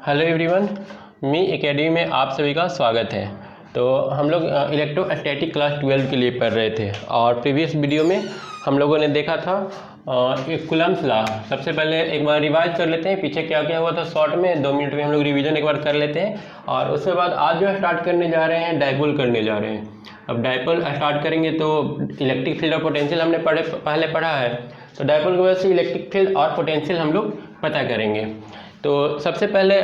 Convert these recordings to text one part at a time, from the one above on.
Hello everyone, मी academy में आप सभी का स्वागत है। तो हम लोग इलेक्ट्रोस्टैटिक क्लास 12 के लिए पढ़ रहे थे और प्रीवियस वीडियो में हम लोगों ने देखा था एक कूलम्ब्स लॉ। सबसे पहले एक बार रिवाइज कर लेते हैं पीछे क्या क्या हुआ था शॉर्ट में, 2 मिनट में हम लोग रिवीजन एक बार कर लेते हैं और उसके बाद आज जो स्टार्ट करने जा रहे हैं डाइपोल करने जा रहे हैं। अब डाइपोल स्टार्ट करेंगे तो इलेक्ट्रिक फील्ड और पोटेंशियल हमने पहले पढ़ा है, तो डाइपोल की वजह से इलेक्ट्रिक फील्ड और पोटेंशियल हम लोग पता करेंगे। तो सबसे पहले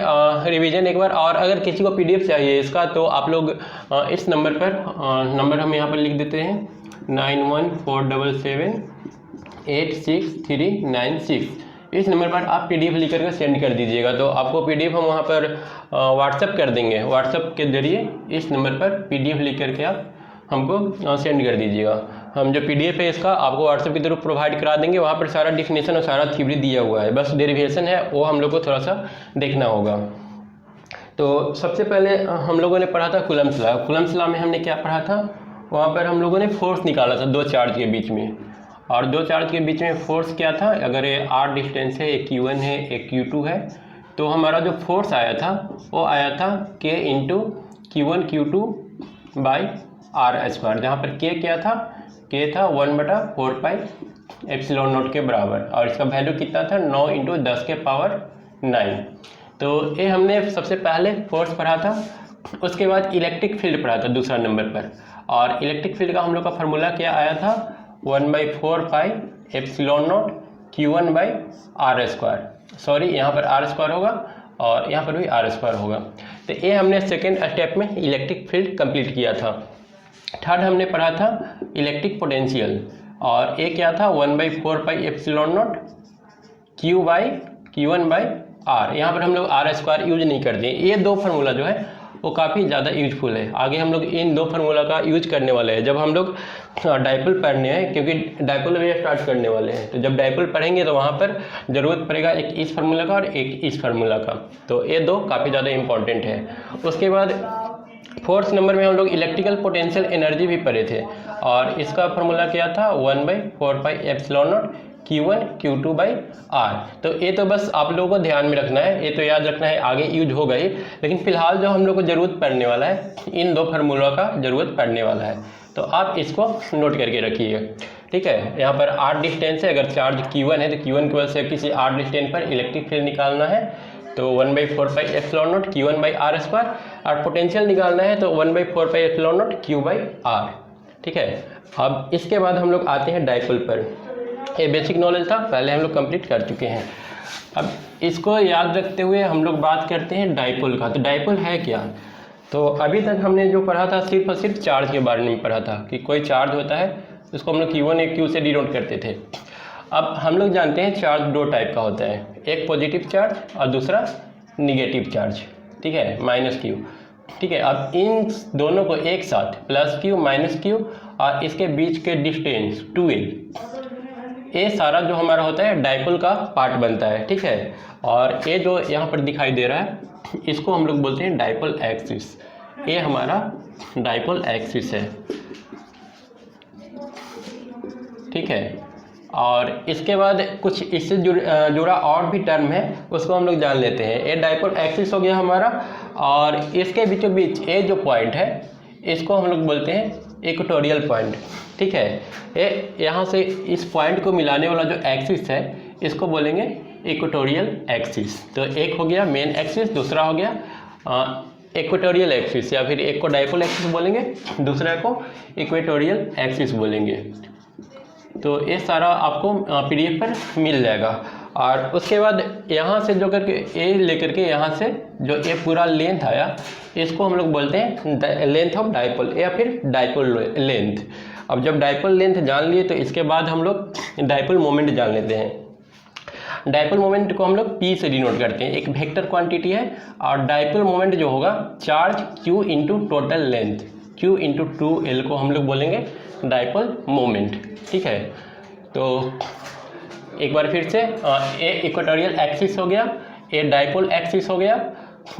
रिवीजन एक बार, और अगर किसी को पीडीएफ चाहिए इसका तो आप लोग इस नंबर पर नंबर हम यहाँ पर लिख देते हैं 9147786396। इस नंबर पर आप पीडीएफ लिख करके सेंड कर दीजिएगा, तो आपको पीडीएफ हम वहाँ पर व्हाट्सएप कर देंगे। व्हाट्सएप के जरिए इस नंबर पर पीडीएफ लिख करके आप हमको सेंड कर दीजिएगा। हम जो पीडीएफ है इसका आपको व्हाट्सएप की तरफ प्रोवाइड करा देंगे। वहाँ पर सारा डिफिनेशन और सारा थ्योरी दिया हुआ है, बस डेरिवेशन है वो हम लोग को थोड़ा सा देखना होगा। तो सबसे पहले हम लोगों ने पढ़ा था कूलम्ब्स लॉ। कूलम्ब्स लॉ में हमने क्या पढ़ा था, वहाँ पर हम लोगों ने फोर्स निकाला था दो चार्ज के बीच में, और दो चार्ज के बीच में फोर्स क्या था, अगर ये r डिस्टेंस है, एक q1 है एक q2 है, तो हमारा जो फोर्स आया था वो आया था k into q1 q2 by r square, जहाँ पर k क्या था, k था 1/4 पाई एप्सिलॉन नॉट के बराबर, और इसका वैल्यू कितना था 9 इंटू 10 के पावर 9। तो ये हमने सबसे पहले फोर्स पढ़ा था। उसके बाद इलेक्ट्रिक फील्ड पढ़ा था दूसरा नंबर पर, और इलेक्ट्रिक फील्ड का हम लोग का फार्मूला क्या आया था 1/4 pi epsilon not q1 by r square. Sorry, यहाँ पर r स्क्वायर होगा और यहाँ पर भी r स्क्वायर होगा। तो ये हमने सेकेंड स्टेप में इलेक्ट्रिक फील्ड कंप्लीट किया था। थर्ड हमने पढ़ा था इलेक्ट्रिक पोटेंशियल, और ये क्या था 1/4 pi epsilon not q1 by r। यहाँ पर हम लोग r स्क्वायर यूज नहीं करते हैं। ये दो फार्मूला जो है वो काफ़ी ज़्यादा यूजफुल है। आगे हम लोग इन दो फार्मूला का यूज करने वाले हैं जब हम लोग डाइपोल पढ़ने हैं, क्योंकि डाइपोल भी स्टार्ट करने वाले हैं। तो जब डाइपोल पढ़ेंगे तो वहाँ पर ज़रूरत पड़ेगा एक इस फार्मूला का और एक इस फार्मूला का, तो ये दो काफ़ी ज़्यादा इंपॉर्टेंट है। उसके बाद फोर्थ नंबर में हम लोग इलेक्ट्रिकल पोटेंशियल एनर्जी भी पढ़े थे, और इसका फार्मूला क्या था 1/4 pi epsilon not q1 q2 by r। तो ये तो बस आप लोगों को ध्यान में रखना है, ये तो याद रखना है, आगे यूज होगा ही, लेकिन फिलहाल जो हम लोग को ज़रूरत पड़ने वाला है इन दो फार्मूला का ज़रूरत पड़ने वाला है, तो आप इसको नोट करके रखिए। ठीक है, यहाँ पर r डिस्टेंस है, अगर चार्ज q1 है तो q1 की वजह से किसी r डिस्टेंस पर इलेक्ट्रिक फील्ड निकालना है, तो 1/4 pi epsilon not q1 by r square, और पोटेंशियल निकालना है तो 1/4 pi epsilon not q by r। ठीक है, अब इसके बाद हम लोग आते हैं डाइपोल पर। ये बेसिक नॉलेज था, पहले हम लोग कंप्लीट कर चुके हैं। अब इसको याद रखते हुए हम लोग बात करते हैं डाइपोल का। तो डाइपोल है क्या, तो अभी तक हमने जो पढ़ा था सिर्फ और सिर्फ चार्ज के बारे में पढ़ा था कि कोई चार्ज होता है उसको हम लोग q1 एक q से डिनोट करते थे। अब हम लोग जानते हैं चार्ज दो टाइप का होता है, एक पॉजिटिव चार्ज और दूसरा निगेटिव चार्ज। ठीक है, -q। ठीक है, अब इन दोनों को एक साथ +q -q और इसके बीच के डिस्टेंस 2l, ये सारा जो हमारा होता है डाइपोल का पार्ट बनता है। ठीक है, और ये जो यहाँ पर दिखाई दे रहा है इसको हम लोग बोलते हैं डाइपोल एक्सिस। ये हमारा डाइपोल एक्सिस है। ठीक है, और इसके बाद कुछ इससे जुड़ा और भी टर्म है, उसको हम लोग जान लेते हैं। ये डाइपोल एक्सिस हो गया हमारा, और इसके बीचों बीच ये जो पॉइंट है इसको हम लोग बोलते हैं इक्वेटोरियल पॉइंट। ठीक है, ये यहाँ से इस पॉइंट को मिलाने वाला जो एक्सिस है इसको बोलेंगे इक्वेटोरियल एक्सिस। तो एक हो गया मेन एक्सिस, दूसरा हो गया इक्वेटोरियल एक्सिस, या फिर एक को डाइपोल एक्सिस बोलेंगे, दूसरा को इक्वेटोरियल एक्सिस बोलेंगे। तो ये सारा आपको पीडीएफ पर मिल जाएगा। और उसके बाद यहाँ से जो करके ए लेकर के यहाँ से जो ये पूरा लेंथ आया इसको हम लोग बोलते हैं लेंथ ऑफ डाइपोल या फिर डाइपोल लेंथ। अब जब डाइपोल लेंथ जान लिए तो इसके बाद हम लोग डाइपोल मोमेंट जान लेते हैं। डाइपोल मोमेंट को हम लोग p से डिनोट करते हैं, एक वेक्टर क्वांटिटी है, और डाइपोल मोमेंट जो होगा charge q into total length, q into 2l को हम लोग बोलेंगे डाइपोल मोमेंट। ठीक है, तो एक बार फिर से ये इक्वेटोरियल एक्सिस हो गया, ये डाइपोल एक्सिस हो गया,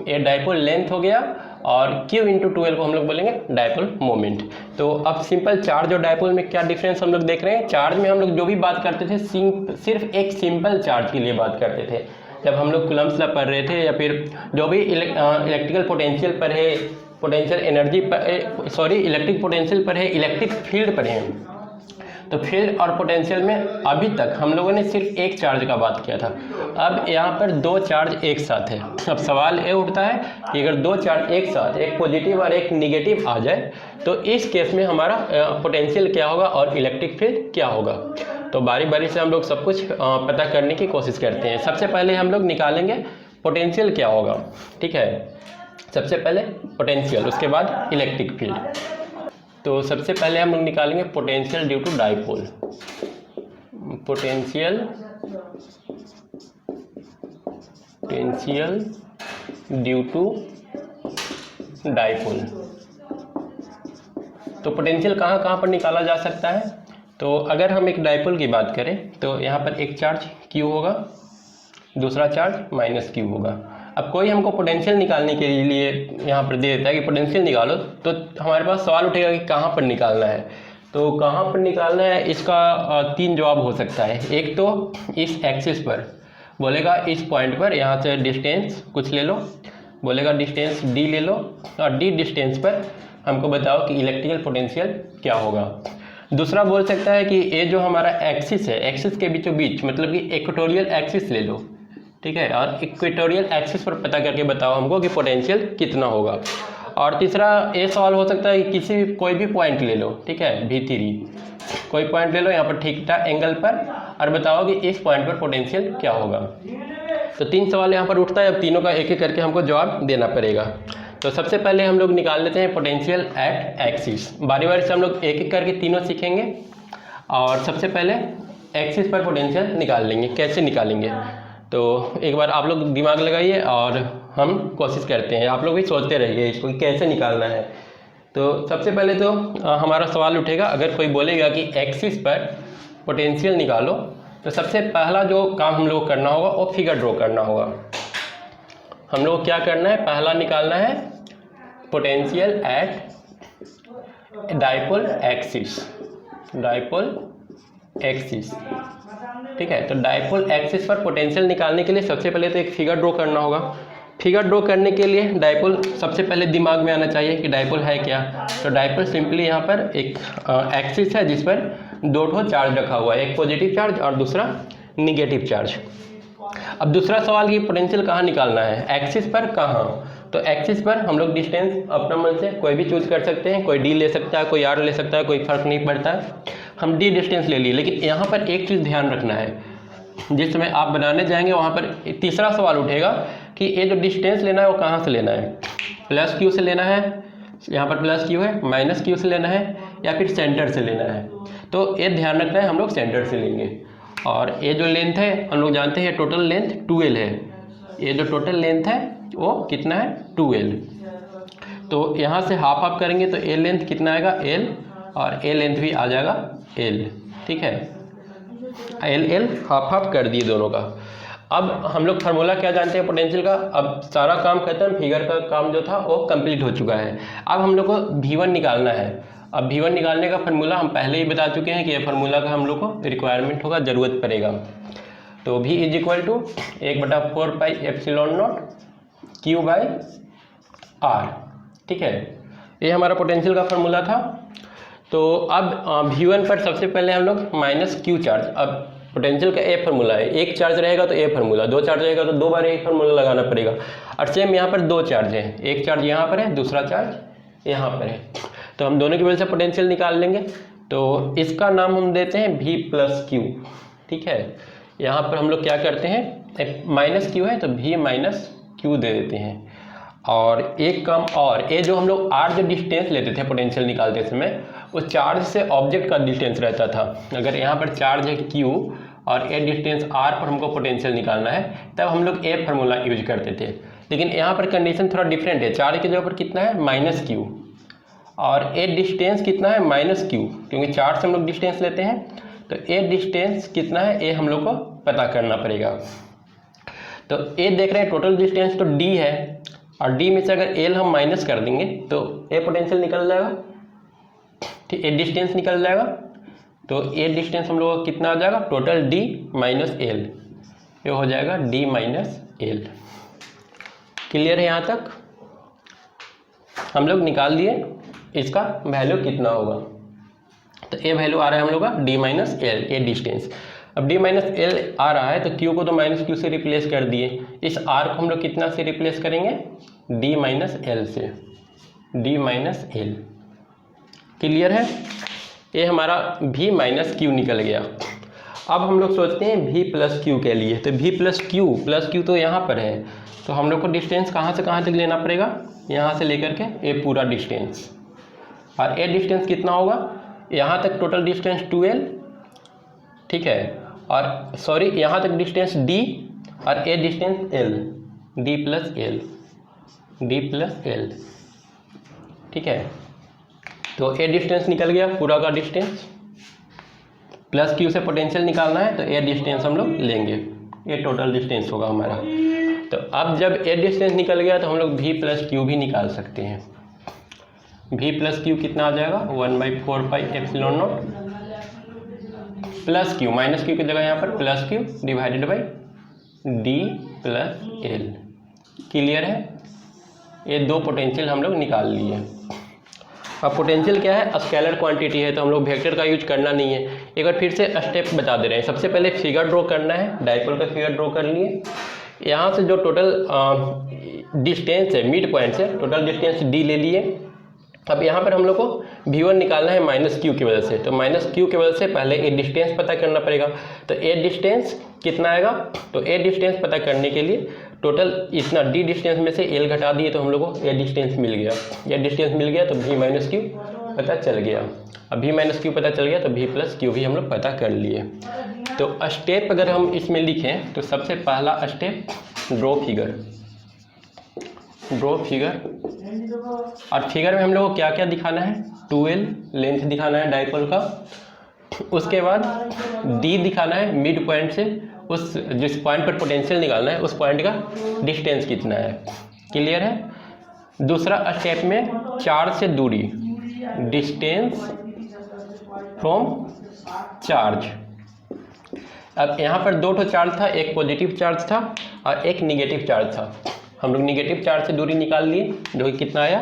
ये डाइपोल लेंथ हो गया, और q इंटू 2l को हम लोग बोलेंगे डाइपोल मोमेंट। तो अब सिंपल चार्ज और डाइपोल में क्या डिफरेंस हम लोग देख रहे हैं। चार्ज में हम लोग जो भी बात करते थे सिर्फ एक सिंपल चार्ज के लिए बात करते थे, जब हम लोग कूलम्ब्स लॉ पढ़ रहे थे, या फिर जो भी इलेक्ट्रिकल पोटेंशियल पर है, पोटेंशियल एनर्जी पर, सॉरी इलेक्ट्रिक पोटेंशियल पर है, इलेक्ट्रिक फील्ड पर है, तो फील्ड और पोटेंशियल में अभी तक हम लोगों ने सिर्फ एक चार्ज का बात किया था। अब यहाँ पर दो चार्ज एक साथ है। अब सवाल ये उठता है कि अगर दो चार्ज एक साथ, एक पॉजिटिव और एक निगेटिव आ जाए, तो इस केस में हमारा पोटेंशियल क्या होगा और इलेक्ट्रिक फील्ड क्या होगा। तो बारी बारी से हम लोग सब कुछ पता करने की कोशिश करते हैं। सबसे पहले हम लोग निकालेंगे पोटेंशियल क्या होगा, ठीक है। सबसे पहले पोटेंशियल, उसके बाद इलेक्ट्रिक फील्ड। तो सबसे पहले हम लोग निकालेंगे potential due to dipole. Potential due to dipole. तो पोटेंशियल कहाँ कहाँ पर निकाला जा सकता है। तो अगर हम एक डाइपोल की बात करें तो यहाँ पर एक चार्ज Q होगा, दूसरा चार्ज -Q होगा। अब कोई हमको पोटेंशियल निकालने के लिए यहाँ पर दे देता है कि पोटेंशियल निकालो, तो हमारे पास सवाल उठेगा कि कहाँ पर निकालना है। तो कहाँ पर निकालना है, इसका तीन जवाब हो सकता है। एक तो इस एक्सिस पर, बोलेगा इस पॉइंट पर, यहाँ से डिस्टेंस कुछ ले लो, बोलेगा डिस्टेंस D ले लो, और D डिस्टेंस पर हमको बताओ कि इलेक्ट्रिकल पोटेंशियल क्या होगा। दूसरा बोल सकता है कि ये जो हमारा एक्सिस है, एक्सिस के बीचों बीच, मतलब कि इक्वेटोरियल एक्सिस ले लो, ठीक है, और इक्वेटोरियल एक्सिस पर पता करके बताओ हमको कि पोटेंशियल कितना होगा। और तीसरा ये सवाल हो सकता है कि कोई भी पॉइंट ले लो, ठीक है, V3 कोई पॉइंट ले लो यहाँ पर ठीक ठाक एंगल पर, और बताओ कि इस पॉइंट पर पोटेंशियल क्या होगा। तो तीन सवाल यहाँ पर उठता है। अब तीनों का एक एक करके हमको जवाब देना पड़ेगा। तो सबसे पहले हम लोग निकाल लेते हैं पोटेंशियल एट एक्सिस। बारी बारी से हम लोग एक एक करके तीनों सीखेंगे, और सबसे पहले एक्सिस पर पोटेंशियल निकाल लेंगे। कैसे निकालेंगे, तो एक बार आप लोग दिमाग लगाइए और हम कोशिश करते हैं। आप लोग भी सोचते रहिए इसको कि कैसे निकालना है। तो सबसे पहले तो हमारा सवाल उठेगा, अगर कोई बोलेगा कि एक्सिस पर पोटेंशियल निकालो, तो सबसे पहला जो काम हम लोग करना होगा वो फिगर ड्रॉ करना होगा। हम लोग क्या करना है, पहला निकालना है potential at dipole axis. Dipole axis, ठीक है। तो डाइपोल एक्सिस पर पोटेंशियल निकालने के लिए सबसे पहले तो एक फिगर ड्रॉ करना होगा। फिगर ड्रॉ करने के लिए डाइपोल सबसे पहले दिमाग में आना चाहिए कि डाइपोल है क्या। तो डाइपोल सिंपली यहाँ पर एक एक्सिस है जिस पर दो ठो चार्ज रखा हुआ है, एक पॉजिटिव चार्ज और दूसरा निगेटिव चार्ज। अब दूसरा सवाल कि पोटेंशियल कहाँ निकालना है, एक्सिस पर कहाँ। तो एक्सिस पर हम लोग डिस्टेंस अपना मन से कोई भी चूज कर सकते हैं, कोई D ले सकता है, कोई R ले सकता है, कोई फर्क नहीं पड़ता है। हम D डिस्टेंस ले लिए, लेकिन यहाँ पर एक चीज़ ध्यान रखना है, जिस समय आप बनाने जाएंगे वहाँ पर तीसरा सवाल उठेगा कि ये जो डिस्टेंस लेना है वो कहाँ से लेना है। +Q से लेना है, यहाँ पर +Q है, -Q से लेना है, या फिर सेंटर से लेना है। तो ये ध्यान रखना है, हम लोग सेंटर से लेंगे। और ये जो लेंथ है हम लोग जानते हैं टोटल लेंथ 2L है। ये जो टोटल लेंथ है वो कितना है, 2L। तो यहाँ से हाफ हाफ करेंगे तो A लेंथ कितना आएगा, L, और A लेंथ भी आ जाएगा L, ठीक है। L हाफ हाफ कर दिए दोनों का। अब हम लोग फार्मूला क्या जानते हैं पोटेंशियल का। अब सारा काम खत्म, फिगर का काम जो था वो कंप्लीट हो चुका है। अब हम लोग को V1 निकालना है। अब V1 निकालने का फार्मूला हम पहले ही बता चुके हैं कि ये फार्मूला का हम लोग को रिक्वायरमेंट होगा, ज़रूरत पड़ेगा। तो V = 1/4πε0 Q/R, ठीक है। ये हमारा पोटेंशियल का फार्मूला था। तो अब V1 पर सबसे पहले हम लोग -Q चार्ज। अब पोटेंशियल का A फार्मूला है, एक चार्ज रहेगा तो A फार्मूला, दो चार्ज रहेगा तो दो बार एक फार्मूला लगाना पड़ेगा। और सेम यहाँ पर दो चार्ज है, एक चार्ज यहाँ पर है, दूसरा चार्ज यहाँ पर है। तो हम दोनों की वजह से पोटेंशियल निकाल लेंगे। तो इसका नाम हम देते हैं V+Q, ठीक है। यहाँ पर हम लोग क्या करते हैं, -Q है तो V-Q दे देते हैं। और एक काम और, ये जो हम लोग R जो डिस्टेंस लेते थे पोटेंशियल निकालते समय, वो चार्ज से ऑब्जेक्ट का डिस्टेंस रहता था। अगर यहाँ पर चार्ज है Q और ए डिस्टेंस R पर हमको पोटेंशियल निकालना है, तब हम लोग A फार्मूला यूज करते थे। लेकिन यहाँ पर कंडीशन थोड़ा डिफरेंट है। चार्ज के जगह पर कितना है, -Q, और ए डिस्टेंस कितना है, -Q, क्योंकि चार्ज से हम लोग डिस्टेंस लेते हैं। तो ए डिस्टेंस कितना है, ए हम लोग को पता करना पड़ेगा। तो ए देख रहे हैं टोटल डिस्टेंस तो D है, और D में से अगर L हम माइनस कर देंगे तो ए पोटेंशियल निकल जाएगा, ठीक, ए डिस्टेंस निकल जाएगा। तो ए डिस्टेंस हम लोग का कितना आ जाएगा, टोटल D - L। ये हो जाएगा डी माइनस एल। क्लियर है यहाँ तक? हम लोग निकाल दिए इसका वैल्यू कितना होगा। तो ए वैल्यू आ रहा है हम लोग का डी माइनस एल, ए डिस्टेंस। अब डी माइनस एल आ रहा है तो क्यू को तो माइनस क्यू से रिप्लेस कर दिए, इस आर को हम लोग कितना से रिप्लेस करेंगे? डी माइनस एल से, डी माइनस एल। क्लियर है? ये हमारा v माइनस क्यू निकल गया। अब हम लोग सोचते हैं v प्लस क्यू के लिए, तो v प्लस क्यू तो यहाँ पर है, तो हम लोग को डिस्टेंस कहाँ से कहाँ तक लेना पड़ेगा? यहाँ से लेकर के ये पूरा डिस्टेंस, और ये डिस्टेंस कितना होगा? यहाँ तक टोटल डिस्टेंस 2l, ठीक है, और सॉरी यहाँ तक डिस्टेंस d और ये distance l, d plus L, ठीक है। तो ये डिस्टेंस निकल गया पूरा का डिस्टेंस, प्लस क्यू से पोटेंशियल निकालना है तो ये डिस्टेंस हम लोग लेंगे, ये टोटल डिस्टेंस होगा हमारा। तो अब जब ये डिस्टेंस निकल गया तो हम लोग v प्लस क्यू भी निकाल सकते हैं। v प्लस क्यू कितना आ जाएगा? 1/4 pi epsilon not plus Q, minus Q की जगह यहाँ पर plus Q divided by d plus L. Clear है? ये दो पोटेंशियल हम लोग निकाल लिए। अब पोटेंशियल क्या है? स्केलर क्वांटिटी है तो हम लोग वेक्टर का यूज करना नहीं है। एक बार फिर से स्टेप बता दे रहे हैं। सबसे पहले फिगर ड्रॉ करना है, डायपोल का फिगर ड्रॉ कर लिए। यहाँ से जो टोटल डिस्टेंस है मिड पॉइंट से, टोटल डिस्टेंस d ले लिए। अब यहाँ पर हम लोग को v1 निकालना है माइनस क्यू की वजह से, तो माइनस क्यू की वजह से पहले ए डिस्टेंस पता करना पड़ेगा। तो ए डिस्टेंस कितना आएगा? तो ए डिस्टेंस पता करने के लिए टोटल इतना d डिस्टेंस में से l घटा दिए तो हम लोग को ए डिस्टेंस मिल गया। ये डिस्टेंस मिल गया तो v माइनस क्यू पता चल गया। अब v माइनस क्यू पता चल गया तो v प्लस क्यू भी हम लोग पता कर लिए। तो स्टेप अगर हम इसमें लिखें तो सबसे पहला स्टेप ड्रॉ फिगर, और फिगर में हम लोग को क्या क्या दिखाना है? 2l लेंथ दिखाना है डायपोल का। उसके बाद d दिखाना है मिड पॉइंट से, उस जिस पॉइंट पर पोटेंशियल निकालना है उस पॉइंट का डिस्टेंस कितना है। क्लियर है? दूसरा स्टेप में चार्ज से दूरी, डिस्टेंस फ्रॉम चार्ज। अब यहाँ पर दो ठो चार्ज था, एक पॉजिटिव चार्ज था और एक निगेटिव चार्ज था। हम लोग निगेटिव चार्ज से दूरी निकाल लिए जो कि कितना आया?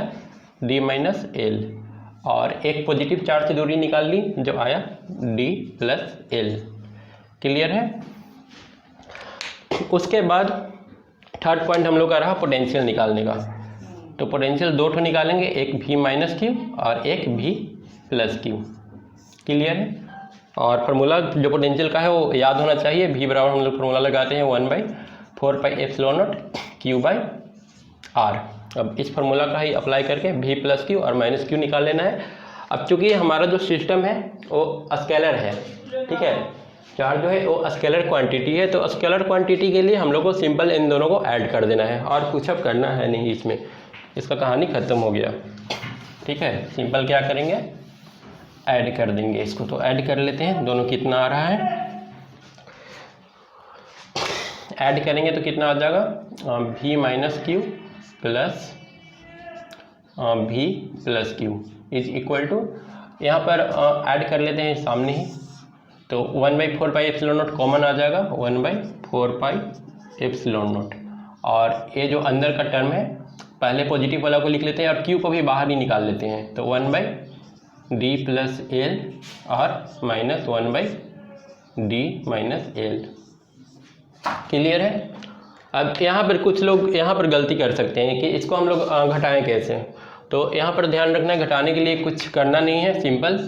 d माइनस एल, और एक पॉजिटिव चार्ज से दूरी निकाल ली जो आया d प्लस एल। क्लियर है? उसके बाद थर्ड पॉइंट हम लोग का रहा पोटेंशियल निकालने का। तो पोटेंशियल दो ठो निकालेंगे, एक v माइनस क्यू और एक v प्लस क्यू। क्लियर है? और फार्मूला जो पोटेंशियल का है वो याद होना चाहिए। v बराबर हम लोग फार्मूला लगाते हैं 1/4 pi epsilon not q by r। अब इस फार्मूला का ही अप्लाई करके v प्लस क्यू और माइनस क्यू निकाल लेना है। अब चूंकि हमारा जो सिस्टम है वो स्केलर है, ठीक है, चार्ज जो है वो स्केलर क्वांटिटी है, तो स्केलर क्वांटिटी के लिए हम लोग को सिंपल इन दोनों को ऐड कर देना है और कुछ अब करना है नहीं इसमें, इसका कहानी ख़त्म हो गया। ठीक है, सिंपल क्या करेंगे? ऐड कर देंगे इसको। तो ऐड कर लेते हैं, दोनों कितना आ रहा है, ऐड करेंगे तो कितना आ जाएगा? v minus q plus v plus q is equal to, यहाँ पर ऐड कर लेते हैं सामने ही, तो 1/4 पाई एप्सिलॉन नॉट कॉमन आ जाएगा, 1/4 पाई एप्सिलॉन नॉट। और ये जो अंदर का टर्म है पहले पॉजिटिव वाला को लिख लेते हैं और क्यू को भी बाहर ही निकाल लेते हैं, तो 1/d प्लस एल और minus 1/d minus L. Clear है? अब यहाँ पर कुछ लोग यहाँ पर गलती कर सकते हैं कि इसको हम लोग घटाएं कैसे। तो यहाँ पर ध्यान रखना है, घटाने के लिए कुछ करना नहीं है, सिंपल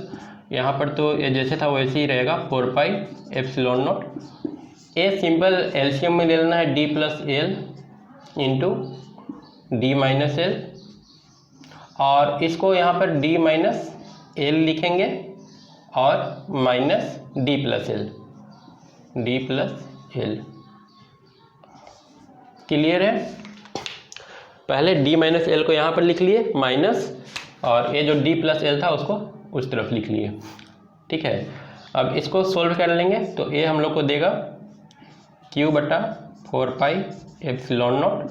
यहाँ पर तो ये जैसे था वैसे ही रहेगा, 4 पाई epsilon not. A simple LCM में ले लेना है d plus L into D minus L, और इसको यहाँ पर d माइनस एल लिखेंगे और minus d plus L, d plus L. Clear है? पहले d माइनस एल को यहाँ पर लिख लिए माइनस, और ये जो d प्लस एल था उसको उस तरफ लिख लिए। ठीक है, अब इसको सोल्व कर लेंगे तो ये हम लोग को देगा q बटा 4 पाई एप्सिलॉन नॉट।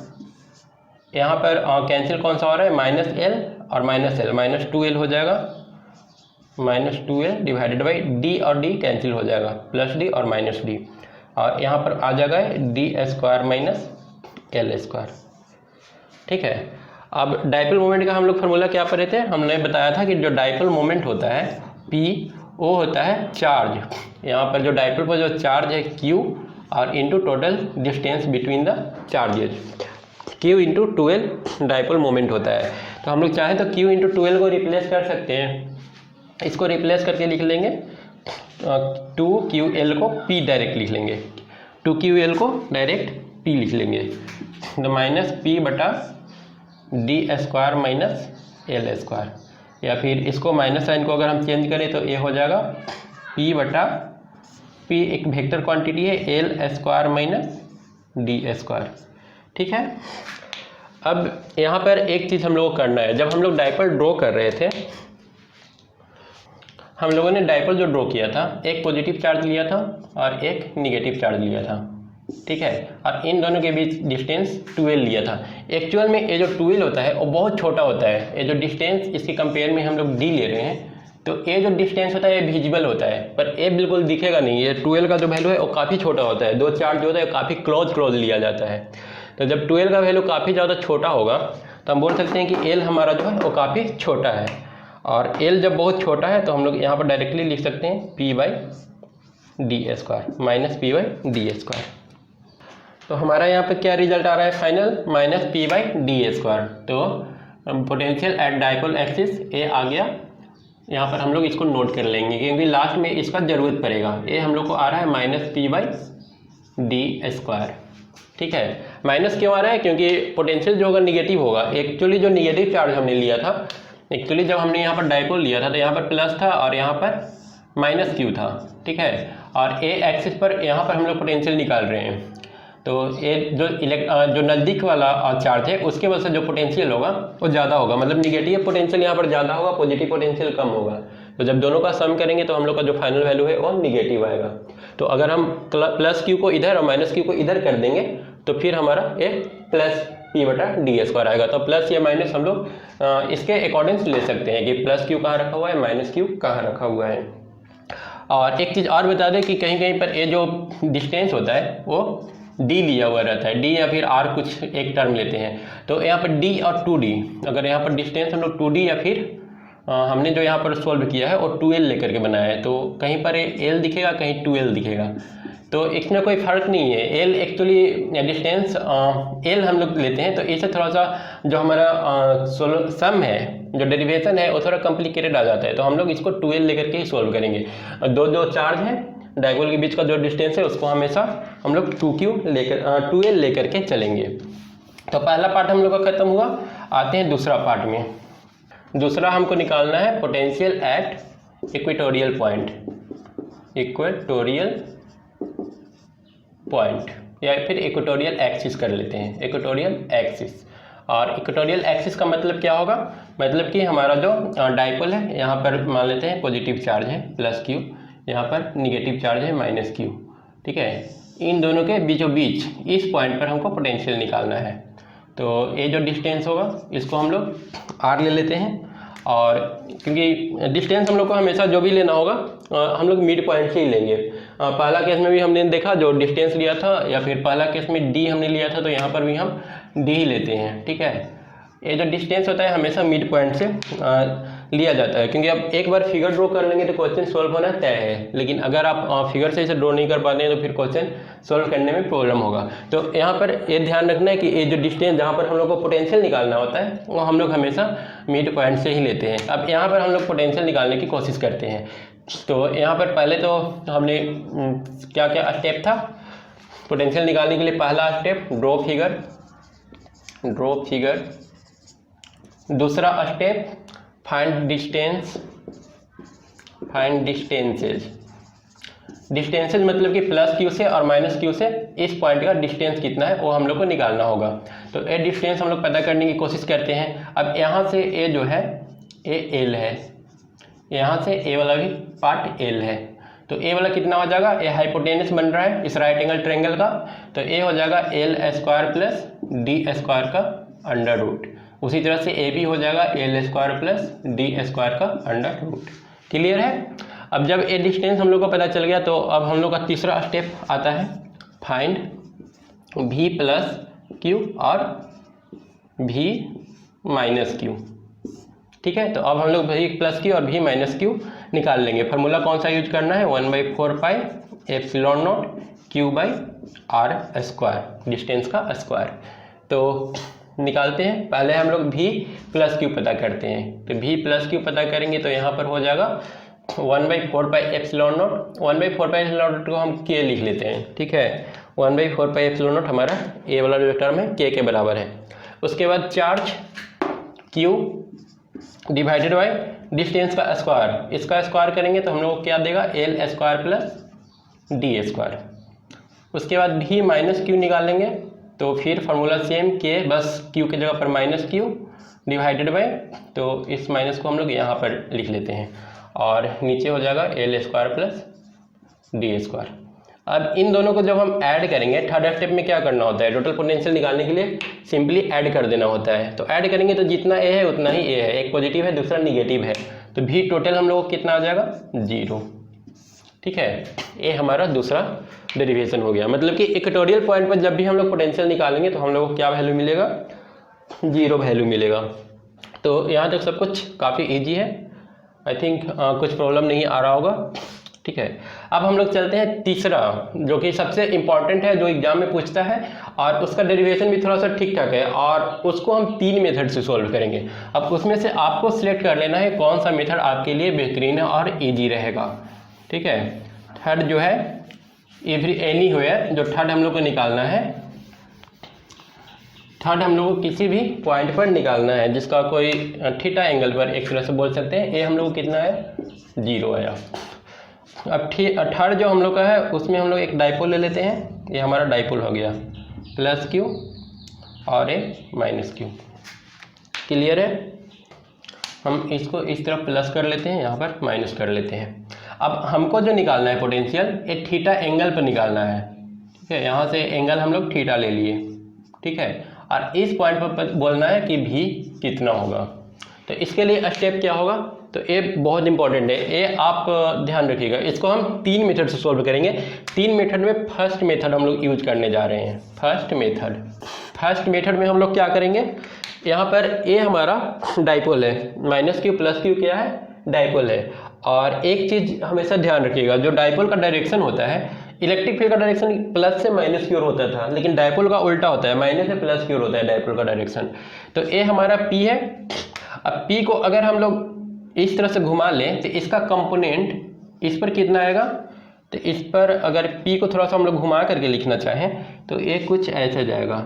यहाँ पर कैंसिल कौन सा हो रहा है? माइनस एल और माइनस एल, माइनस 2l हो जाएगा, minus 2l divided by d और d कैंसिल हो जाएगा, प्लस d और माइनस d। और यहाँ पर आ जाएगा D square minus L square. ठीक है, अब डाइपोल मोमेंट का हम लोग फार्मूला क्या पढ़े थे, हमने बताया था कि जो डाइपोल मोमेंट होता है P वो होता है चार्ज, यहाँ पर जो डाइपोल पर जो चार्ज है Q और into total distance between the charges, Q into 12 dipole moment होता है। तो हम लोग चाहें तो Q इंटू 12 को रिप्लेस कर सकते हैं, इसको रिप्लेस करके लिख लेंगे 2QL को P डायरेक्ट लिख लेंगे, 2QL को डायरेक्ट P लिख लेंगे, तो माइनस P बटा D square minus L square, या फिर इसको माइनस साइन को अगर हम चेंज करें तो ये हो जाएगा P बटा P एक वेक्टर क्वांटिटी है L square minus D square. ठीक है, अब यहाँ पर एक चीज़ हम लोग को करना है, जब हम लोग डाइपोल ड्रॉ कर रहे थे, हम लोगों ने डाइपोल जो ड्रॉ किया था एक पॉजिटिव चार्ज लिया था और एक निगेटिव चार्ज लिया था। ठीक है, और इन दोनों के बीच डिस्टेंस 12 लिया था। एक्चुअल में ये जो 12 होता है वो बहुत छोटा होता है, ये जो डिस्टेंस इसके कंपेयर में हम लोग डी ले रहे हैं, तो ये जो डिस्टेंस होता है ये विजिबल होता है, पर ये बिल्कुल दिखेगा नहीं। ये 12 का जो वैल्यू है वो काफ़ी छोटा होता है, दो चार्ज जो होता है काफ़ी क्लोज लिया जाता है। तो जब 12 का वैल्यू काफ़ी ज़्यादा छोटा होगा तो हम बोल सकते हैं कि एल हमारा जो है वो काफ़ी छोटा है, और एल जब बहुत छोटा है तो हम लोग यहाँ पर डायरेक्टली लिख सकते हैं P by D square minus P by D square. तो हमारा यहाँ पे क्या रिजल्ट आ रहा है final, minus P by D square. तो पोटेंशियल एट डाइपोल एक्सिस ए आ गया, यहाँ पर हम लोग इसको नोट कर लेंगे क्योंकि लास्ट में इसका ज़रूरत पड़ेगा। ये हम लोग को आ रहा है minus P by D square. ठीक है, माइनस क्यों आ रहा है, क्योंकि पोटेंशियल जो होगा निगेटिव होगा। एक्चुअली जो निगेटिव चार्ज हमने लिया था, एक्चुअली जब हमने यहाँ पर डाइपोल लिया था तो यहाँ पर प्लस था और यहाँ पर माइनस Q था। ठीक है, और ए एक्सिस पर यहाँ पर हम लोग पोटेंशियल निकाल रहे हैं, तो ये जो नज़दीक वाला चार्ज है उसके वजह से जो पोटेंशियल होगा वो ज़्यादा होगा, मतलब निगेटिव पोटेंशियल यहाँ पर ज़्यादा होगा, पॉजिटिव पोटेंशियल कम होगा। तो जब दोनों का सम करेंगे तो हम लोग का जो फाइनल वैल्यू है वो निगेटिव आएगा। तो अगर हम प्लस Q को इधर और माइनस Q को इधर कर देंगे तो फिर हमारा एक प्लस P बटा डी स्क्वायर आएगा। तो प्लस या माइनस हम लोग इसके अकॉर्डिंग ले सकते हैं कि प्लस Q कहाँ रखा हुआ है, माइनस Q कहाँ रखा हुआ है। और एक चीज़ और बता दें कि कहीं कहीं पर ये जो डिस्टेंस होता है वो D लिया हुआ रहता है, D या फिर R कुछ एक टर्म लेते हैं। तो यहाँ पर D और 2D, अगर यहाँ पर डिस्टेंस हम लोग 2D या फिर हमने जो यहाँ पर सोल्व किया है वो 2L लेकर के बनाया है, तो कहीं पर L दिखेगा कहीं 2L दिखेगा, तो इसमें कोई फ़र्क नहीं है। L एक्चुअली डिस्टेंस L हम लोग लेते हैं, तो इससे थोड़ा सा जो हमारा सम है, जो डेरिवेशन है वो थोड़ा कॉम्प्लिकेटेड आ जाता है, तो हम लोग इसको 2L लेकर के ही सोल्व करेंगे। दो चार्ज है, डाइपोल के बीच का जो डिस्टेंस है उसको हमेशा हम लोग 2L लेकर के चलेंगे। तो पहला पार्ट हम लोग का खत्म हुआ, आते हैं दूसरा पार्ट में। दूसरा हमको निकालना है पोटेंशियल एट इक्वेटोरियल पॉइंट या फिर इक्वेटोरियल एक्सिस कर लेते हैं, इक्वेटोरियल एक्सिस। और इक्वेटोरियल एक्सिस का मतलब क्या होगा, मतलब कि हमारा जो डाइपोल है यहाँ पर मान लेते हैं पॉजिटिव चार्ज है प्लस Q, यहाँ पर निगेटिव चार्ज है माइनस Q। ठीक है, इन दोनों के बीचों बीच इस पॉइंट पर हमको पोटेंशियल निकालना है। तो ये जो डिस्टेंस होगा इसको हम लोग R ले लेते हैं, और क्योंकि डिस्टेंस हम लोग को हमेशा जो भी लेना होगा हम लोग मिड पॉइंट से ही लेंगे। पहला केस में भी हमने देखा जो डिस्टेंस लिया था, या फिर पहला केस में D हमने लिया था, तो यहाँ पर भी हम D ही लेते हैं। ठीक है, ये जो डिस्टेंस होता है हमेशा मिड पॉइंट से लिया जाता है, क्योंकि अब एक बार फिगर ड्रॉ कर लेंगे तो क्वेश्चन सॉल्व होना तय है, लेकिन अगर आप फिगर से इसे ड्रॉ नहीं कर पाते हैं तो फिर क्वेश्चन सॉल्व करने में प्रॉब्लम होगा। तो यहाँ पर ये ध्यान रखना है कि ये जो डिस्टेंस जहाँ पर हम लोग को पोटेंशियल निकालना होता है वो हम लोग हमेशा मिड पॉइंट से ही लेते हैं। अब यहाँ पर हम लोग पोटेंशियल निकालने की कोशिश करते हैं। तो यहाँ पर पहले तो हमने क्या क्या स्टेप था पोटेंशियल निकालने के लिए। पहला स्टेप ड्रॉ फिगर, दूसरा स्टेप फाइंड डिस्टेंसेज मतलब कि प्लस Q से और माइनस Q से इस पॉइंट का डिस्टेंस कितना है वो हम लोग को निकालना होगा। तो ये डिस्टेंस हम लोग पता करने की कोशिश करते हैं। अब यहाँ से ए जो है ये L है, यहाँ से ए वाला भी पार्ट L है, तो ए वाला कितना हो जाएगा, ये हाइपोटेनस बन रहा है इस राइट एंगल ट्रायंगल का, तो ए हो जाएगा L square plus D square का अंडर रूट। उसी तरह से ए भी हो जाएगा L square plus D square का अंडर रूट। क्लियर है। अब जब ए डिस्टेंस हम लोग को पता चल गया तो अब हम लोग का तीसरा स्टेप आता है फाइंड v प्लस क्यू और v माइनस क्यू। ठीक है, तो अब हम लोग v प्लस क्यू और v माइनस क्यू निकाल लेंगे। फार्मूला कौन सा यूज करना है, 1/4 pi epsilon naught q by R square, distance का स्क्वायर। तो निकालते हैं, पहले हम लोग v प्लस क्यू पता करते हैं। तो v प्लस क्यू पता करेंगे तो यहाँ पर हो जाएगा 1/4 pi epsilon not. 1/4 pi epsilon not को हम k लिख लेते हैं। ठीक है, 1/4 पाई एप्सिलॉन नॉट हमारा a वाला जो टर्म है k के बराबर है। उसके बाद charge q divided by distance का स्क्वायर, इसका स्क्वायर करेंगे तो हम लोग को क्या देगा, L square plus D square. उसके बाद v माइनस क्यू निकालेंगे तो फिर फार्मूला सेम k, बस q की जगह पर माइनस क्यू डिवाइडेड बाई, तो इस माइनस को हम लोग यहाँ पर लिख लेते हैं और नीचे हो जाएगा L square plus D square. अब इन दोनों को जब हम ऐड करेंगे, थर्ड स्टेप में क्या करना होता है, टोटल पोटेंशियल निकालने के लिए सिंपली ऐड कर देना होता है। तो ऐड करेंगे तो जितना ए है उतना ही ए है, एक पॉजिटिव है दूसरा निगेटिव है, तो भी टोटल हम लोग को कितना आ जाएगा, 0। ठीक है, ये हमारा दूसरा डेरिवेशन हो गया। मतलब कि इक्वेटोरियल पॉइंट पर जब भी हम लोग पोटेंशियल निकालेंगे तो हम लोग को क्या वैल्यू मिलेगा, 0 वैल्यू मिलेगा। तो यहाँ तक सब कुछ काफ़ी ईजी है, आई थिंक कुछ प्रॉब्लम नहीं आ रहा होगा। ठीक है, अब हम लोग चलते हैं तीसरा, जो कि सबसे इम्पॉर्टेंट है, जो एग्जाम में पूछता है और उसका डेरिवेशन भी थोड़ा सा ठीक ठाक है, और उसको हम 3 मेथड से सॉल्व करेंगे। अब उसमें से आपको सिलेक्ट कर लेना है कौन सा मेथड आपके लिए बेहतरीन है और इजी रहेगा। ठीक है, थर्ड जो है एवरी एनी हो है, जो थर्ड हम लोग को निकालना है, थर्ड हम लोग को किसी भी पॉइंट पर निकालना है जिसका कोई थीटा एंगल पर, एक तरह से बोल सकते हैं। ये हम लोग को कितना है, 0 आया। अब थर्ड जो हम लोग का है उसमें हम लोग एक डाइपोल ले लेते हैं, ये हमारा डाइपोल हो गया, प्लस क्यू और ए माइनस क्यू। क्लियर है, हम इसको इस तरफ प्लस कर लेते हैं, यहाँ पर माइनस कर लेते हैं। अब हमको जो निकालना है पोटेंशियल, ये थीटा एंगल पर निकालना है। ठीक है, यहाँ से एंगल हम लोग थीटा ले लिए। ठीक है, और इस पॉइंट पर बोलना है कि भी कितना होगा। तो इसके लिए स्टेप क्या होगा, तो ये बहुत इंपॉर्टेंट है, ये आप ध्यान रखिएगा। इसको हम 3 मेथड से सॉल्व करेंगे। 3 मेथड में फर्स्ट मेथड हम लोग यूज करने जा रहे हैं। फर्स्ट मेथड में हम लोग क्या करेंगे, यहाँ पर ए हमारा डाइपोल है, माइनस क्यू प्लस क्यू क्या है, डाइपोल है। और एक चीज़ हमेशा ध्यान रखिएगा, जो डाइपोल का डायरेक्शन होता है, इलेक्ट्रिक फील्ड का डायरेक्शन प्लस से माइनस की ओर होता था, लेकिन डाइपोल का उल्टा होता है, माइनस से प्लस की ओर होता है डाइपोल का डायरेक्शन। तो ए हमारा पी है। अब पी को अगर हम लोग इस तरह से घुमा लें तो इसका कंपोनेंट इस पर कितना आएगा, तो इस पर अगर पी को थोड़ा सा हम लोग घुमा करके लिखना चाहें तो ये कुछ ऐसे जाएगा।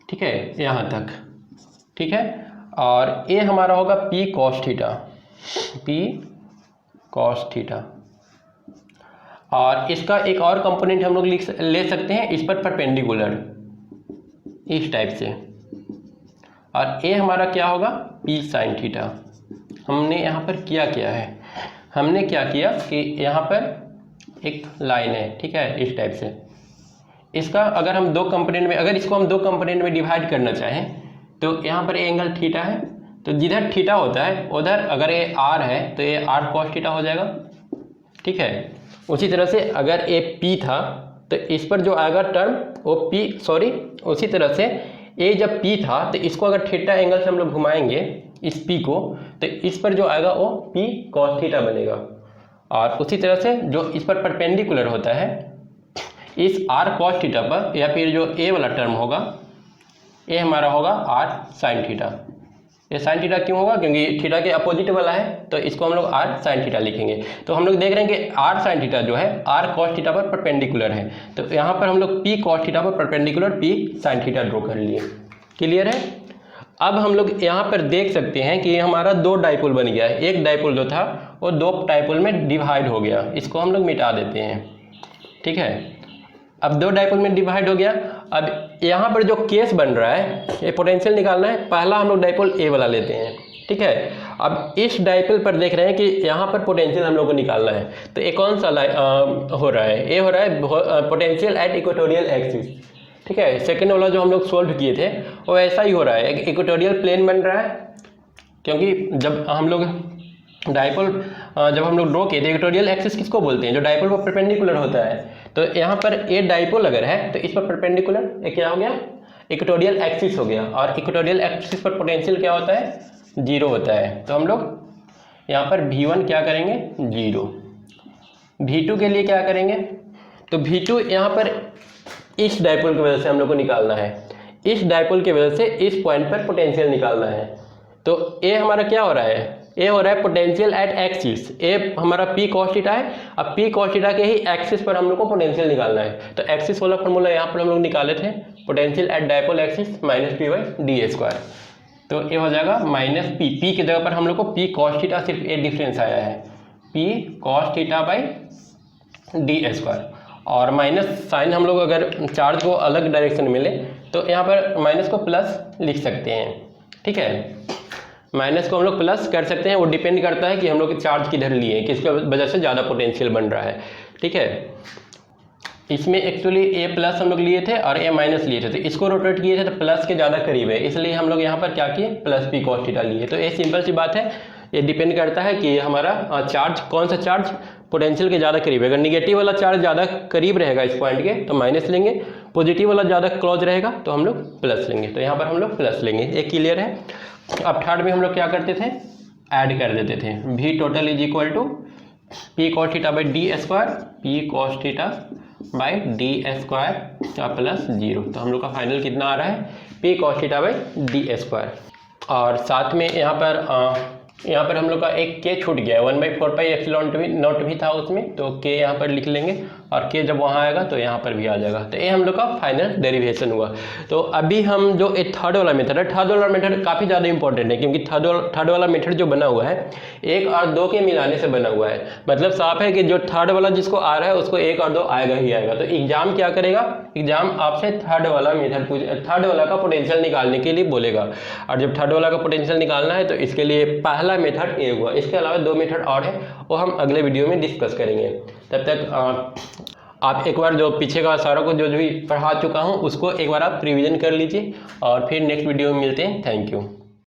ठीक है, यहाँ तक। ठीक है, और ये हमारा होगा P cos theta, P cos theta. और इसका एक और कंपोनेंट हम लोग ले सकते हैं इस पर परपेंडिकुलर, इस टाइप से। और ये हमारा क्या होगा, पी साइन थीटा। हमने यहाँ पर क्या किया है, हमने क्या किया कि यहाँ पर एक लाइन है, ठीक है, इस टाइप से। इसका अगर हम 2 कंपोनेंट में, अगर इसको हम 2 कंपोनेंट में डिवाइड करना चाहें तो यहाँ पर एंगल थीटा है, तो जिधर थीटा होता है उधर अगर ये आर है तो ये आर कॉस थीटा हो जाएगा। ठीक है, उसी तरह से अगर ये पी था तो इस पर जो आएगा टर्म वो पी, सॉरी, उसी तरह से ए जब पी था तो इसको अगर थीटा एंगल से हम लोग घुमाएंगे इस पी को, तो इस पर जो आएगा वो पी कॉस थीटा बनेगा। और उसी तरह से जो इस पर परपेंडिकुलर होता है इस आर कॉस थीटा पर, या फिर जो ए वाला टर्म होगा ये हमारा होगा आर साइन थीटा। ये साइन थीटा क्यों होगा, क्योंकि थीटा के अपोजिट वाला है, तो इसको हम लोग आर साइन थीटा लिखेंगे। तो हम लोग देख रहे हैं कि आर साइन थीटा जो है आर कॉस थीटा पर परपेंडिकुलर है, तो यहाँ पर हम लोग पी कॉस थीटा पर perpendicular P sine theta draw कर लिए। क्लियर है। अब हम लोग यहाँ पर देख सकते हैं कि हमारा 2 डाइपोल बन गया है। एक डाइपोल जो था वो 2 डाइपोल में डिवाइड हो गया, इसको हम लोग मिटा देते हैं। ठीक है, अब 2 डाइपोल में डिवाइड हो गया। अब यहाँ पर जो केस बन रहा है, ये पोटेंशियल निकालना है, पहला हम लोग डाइपोल ए वाला लेते हैं। ठीक है, अब इस डाइपोल पर देख रहे हैं कि यहाँ पर पोटेंशियल हम लोग को निकालना है, तो ये कौन सा हो रहा है, ये हो रहा है पोटेंशियल एट इक्वेटोरियल एक्सिस। ठीक है, सेकेंड वाला जो हम लोग सोल्व किए थे वो ऐसा ही हो रहा है, इक्वेटोरियल प्लेन बन रहा है, क्योंकि जब हम लोग डाइपोल जब हम लोग ड्रॉ किए थे, इक्वेटोरियल एक्सिस किसको बोलते हैं, जो डाइपोल पर परपेंडिकुलर होता है। तो यहाँ पर ये डाइपोल अगर है तो इस पर परपेंडिकुलर ये क्या हो गया, इक्वेटोरियल एक्सिस हो गया। और इक्वेटोरियल एक्सिस पर पोटेंशियल क्या होता है, 0 होता है। तो हम लोग यहाँ पर V1 क्या करेंगे, 0। V2 के लिए क्या करेंगे, तो V2 यहाँ पर इस डाइपोल की वजह से हम लोग को निकालना है, इस डाइपोल की वजह से इस पॉइंट पर पोटेंशियल निकालना है। तो ए हमारा क्या हो रहा है, ए हो रहा है पोटेंशियल एट एक्सिस, ए हमारा पी कॉस थीटा है। अब पी कॉस थीटा के ही एक्सिस पर हम लोग को पोटेंशियल निकालना है। तो एक्सिस वाला फॉर्मूला यहाँ पर हम लोग निकाले थे, potential at dipole axis minus P by D square. तो ये हो जाएगा माइनस पी, पी की जगह पर हम लोग को पी कॉस थीटा सिर्फ एक डिफरेंस आया है, P cos theta by D square. और माइनस साइन हम लोग अगर चार्ज को अलग डायरेक्शन मिले तो यहाँ पर माइनस को प्लस लिख सकते हैं, ठीक है। माइनस को हम लोग प्लस कर सकते हैं, वो डिपेंड करता है कि हम लोग चार्ज किधर लिए, किसकी वजह से ज़्यादा पोटेंशियल बन रहा है, ठीक है। इसमें एक्चुअली ए प्लस हम लोग लिए थे और ए माइनस लिए थे, तो इसको रोटेट किए थे तो प्लस के ज़्यादा करीब है, इसलिए हम लोग यहाँ पर क्या किए, प्लस पी कॉस थीटा लिए। तो ये सिंपल सी बात है, ये डिपेंड करता है कि हमारा चार्ज कौन सा चार्ज पोटेंशियल के ज़्यादा करीब है। अगर निगेटिव वाला चार्ज ज़्यादा करीब रहेगा इस पॉइंट के तो माइनस लेंगे, पॉजिटिव वाला ज़्यादा क्लोज रहेगा तो हम लोग प्लस लेंगे। तो यहाँ पर हम लोग प्लस लेंगे, ये क्लियर है। अब थर्ड में हम लोग क्या करते थे, ऐड कर देते थे, V total is equal to P cos theta by D square, P cos theta by D square plus 0। तो हम लोग का फाइनल कितना आ रहा है, P cos theta by D square. और साथ में यहाँ पर हम लोग का एक के छूट गया है, 1/4 पाई एप्सिलॉन नॉट भी था उसमें, तो के यहाँ पर लिख लेंगे और के जब वहाँ आएगा तो यहाँ पर भी आ जाएगा। तो ये हम लोग का फाइनल डेरिवेशन हुआ। तो अभी हम जो एक थर्ड वाला मेथड है, थर्ड वाला मेथड काफ़ी ज़्यादा इंपॉर्टेंट है, क्योंकि थर्ड वाला मेथड जो बना हुआ है 1 और 2 के मिलाने से बना हुआ है। मतलब साफ है कि जो थर्ड वाला जिसको आ रहा है उसको 1 और 2 आएगा ही आएगा। तो एग्जाम क्या करेगा, एग्जाम आपसे थर्ड वाला मेथड थर्ड वाला का पोटेंशियल निकालने के लिए बोलेगा। और जब थर्ड वाला का पोटेंशियल निकालना है तो इसके लिए पहला मेथड ये हुआ, इसके अलावा 2 मेथड और है, वो हम अगले वीडियो में डिस्कस करेंगे। तब तक आप एक बार जो पीछे का सारा को जो भी पढ़ा चुका हूँ उसको एक बार आप रिवीजन कर लीजिए और फिर नेक्स्ट वीडियो में मिलते हैं। Thank you.